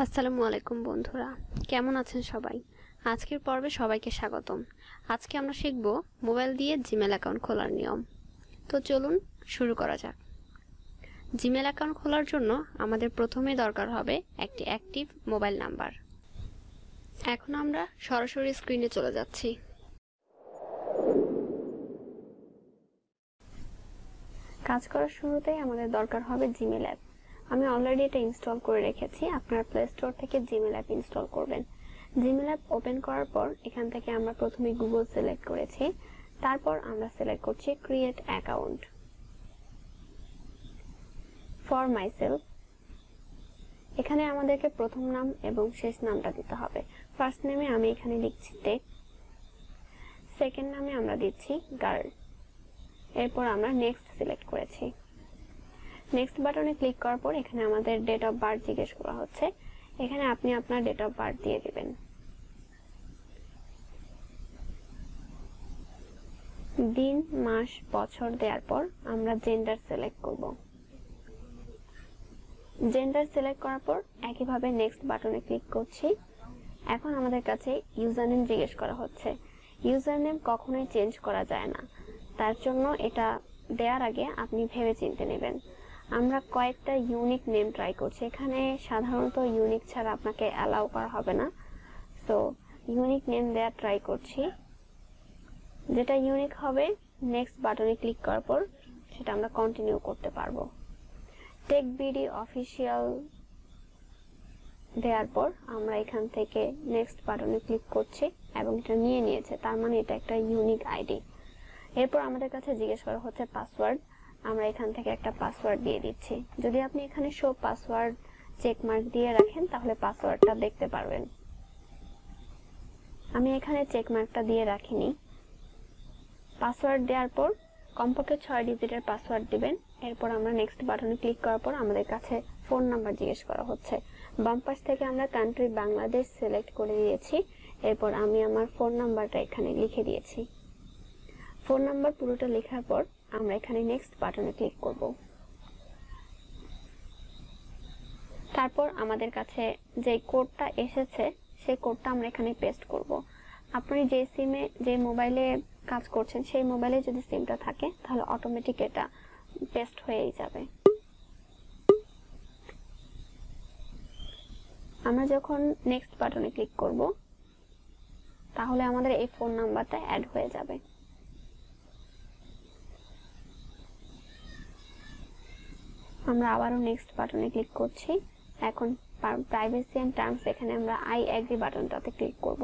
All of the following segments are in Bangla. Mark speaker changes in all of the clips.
Speaker 1: আসসালামু আলাইকুম বন্ধুরা, কেমন আছেন সবাই? আজকের পর্বে সবাইকে স্বাগতম। আজকে আমরা শিখব মোবাইল দিয়ে জিমেল অ্যাকাউন্ট খোলার নিয়ম। তো চলুন শুরু করা যাক। জিমেল অ্যাকাউন্ট খোলার জন্য আমাদের প্রথমে দরকার হবে একটি অ্যাক্টিভ মোবাইল নাম্বার। এখন আমরা সরাসরি স্ক্রিনে চলে যাচ্ছি। কাজ করার শুরুতেই আমাদের দরকার হবে জিমেল অ্যাপ। আমি অলরেডি এটা ইনস্টল করে রেখেছি। আপনারা প্লে স্টোর থেকে জিমেল অ্যাপ ইনস্টল করবেন। জিমেল অ্যাপ ওপেন করার পর এখান থেকে আমরা প্রথমে গুগল সিলেক্ট করেছি, তারপর আমরা সিলেক্ট করছি ক্রিয়েট অ্যাকাউন্ট। ফর মাইসেলফ, এখানে আমাদেরকে প্রথম নাম এবং শেষ নামটা দিতে হবে। ফার্স্ট নেমে আমি এখানে লিখছি টেক, সেকেন্ড নামে আমরা দিচ্ছি গার্ল। এরপর আমরা নেক্সট সিলেক্ট করেছি। নেক্সট বাটনে ক্লিক করার পর এখানে আমাদের ডেট অফ বার্থ জিজ্ঞেস করা হচ্ছে। এখানে আপনি আপনার ডেট অফ বার্থ দিয়ে দিবেন। দিন, মাস, বছর দেওয়ার পর আমরা জেন্ডার সিলেক্ট করব। জেন্ডার সিলেক্ট করার পর একইভাবে নেক্সট বাটনে ক্লিক করছি। এখন আমাদের কাছে ইউজার নেম জিজ্ঞেস করা হচ্ছে। ইউজার নেম কখনোই চেঞ্জ করা যায় না, তার জন্য এটা দেওয়ার আগে আপনি ভেবে চিন্তে নেবেন। আমরা কয়েকটা ইউনিক নেম ট্রাই করছি। এখানে সাধারণত ইউনিক ছাড়া আপনাকে অ্যালাউ করা হবে না, সো ইউনিক নেম দেওয়া ট্রাই করছি। যেটা ইউনিক হবে নেক্সট বাটনে ক্লিক করার পর সেটা আমরা কন্টিনিউ করতে পারবো। টেক বিডি অফিসিয়াল দেওয়ার পর আমরা এখান থেকে নেক্সট বাটনে ক্লিক করছি এবং এটা নিয়ে নিয়েছে, তার মানে এটা একটা ইউনিক আইডি। এরপর আমাদের কাছে জিজ্ঞেস করা হচ্ছে পাসওয়ার্ড। আমরা এখান থেকে একটা পাসওয়ার্ড দিয়ে দিচ্ছি। যদি আপনি এখানে শো পাসওয়ার্ড চেক মার্ক দিয়ে রাখেন তাহলে পাসওয়ার্ডটা দেখতে পারবেন। আমি এখানে চেক মার্কটা দিয়ে রাখিনি। পাসওয়ার্ড দেওয়ার পর কমপক্ষে 6 ডিজিটের পাসওয়ার্ড দিবেন। এরপর আমরা নেক্সট বাটনে ক্লিক করার পর আমাদের কাছে ফোন নাম্বার জিজ্ঞেস করা হচ্ছে। বাম পাশ থেকে আমরা কান্ট্রি বাংলাদেশ সিলেক্ট করে দিয়েছি। এরপর আমি আমার ফোন নাম্বারটা এখানে লিখে দিয়েছি। ফোন নাম্বার পুরোটা লেখার পর আমরা এখানে নেক্সট বাটনে ক্লিক করব। তারপর আমাদের কাছে যে কোডটা এসেছে সেই কোডটা আমরা এখানে পেস্ট করব। আপনি যে সিমে যে মোবাইলে কাজ করছেন সেই মোবাইলে যদি সিমটা থাকে তাহলে অটোমেটিক এটা পেস্ট হয়েই যাবে। আমরা যখন নেক্সট বাটনে ক্লিক করব তাহলে আমাদের এই ফোন নাম্বারটা অ্যাড হয়ে যাবে। আমরা আবারও নেক্সট বাটনে ক্লিক করছি। এখন প্রাইভেসি এন্ড টার্মস এখানে আমরা আই এগ্রি বাটনটাতে ক্লিক করব।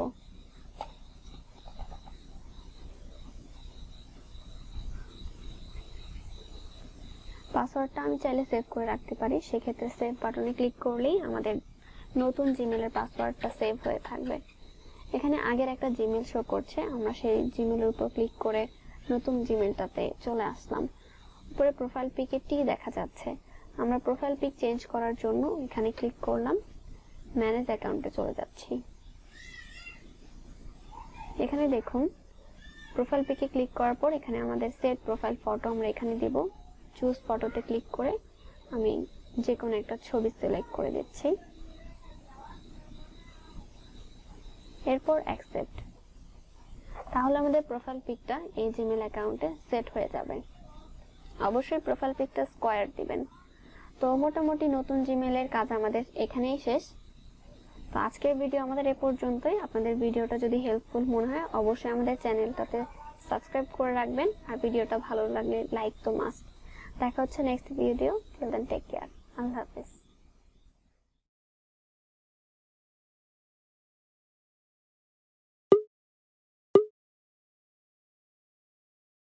Speaker 1: পাসওয়ার্ডটা আমি চাইলে সেভ করে রাখতে পারি, সেক্ষেত্রে সেভ বাটনে ক্লিক করলেই আমাদের নতুন জিমেলের পাসওয়ার্ডটা সেভ হয়ে থাকবে। এখানে আগের একটা জিমেল শো করছে, আমরা সেই জিমেলের উপর ক্লিক করে নতুন জিমেলটাতে চলে আসলাম। উপরে প্রোফাইল পিকটি দেখা যাচ্ছে। আমরা প্রোফাইল পিক চেঞ্জ করার জন্য এখানে ক্লিক করলাম, ম্যানেজ অ্যাকাউন্টে চলে যাচ্ছি। এখানে দেখুন প্রোফাইল পিকে ক্লিক করার পর এখানে আমাদের সেট প্রোফাইল ফটো আমরা এখানে দেব। চুজ ফটোতে ক্লিক করে আমি যে কোনো একটা ছবি সিলেক্ট করে দিচ্ছি। এরপর অ্যাকসেপ্ট। তাহলে আমাদের প্রোফাইল পিকটা এই জিমেল অ্যাকাউন্টে সেট হয়ে যাবে। অবশ্যই প্রোফাইল পিকটা স্কয়ার দিবেন। তো মোটামুটি নতুন জিমেলের কাজ আমাদের এখানেই শেষ। তো আজকের ভিডিও আমাদের এ পর্যন্তই। আপনাদের ভিডিওটা যদি হেল্পফুল মনে হয় অবশ্যই আমাদের চ্যানেলটাতে সাবস্ক্রাইব করে রাখবেন, আর ভিডিওটা ভালো লাগলে লাইক তো মাস্ট। দেখা হচ্ছে next video. Till then take care. Allah হাফেজ।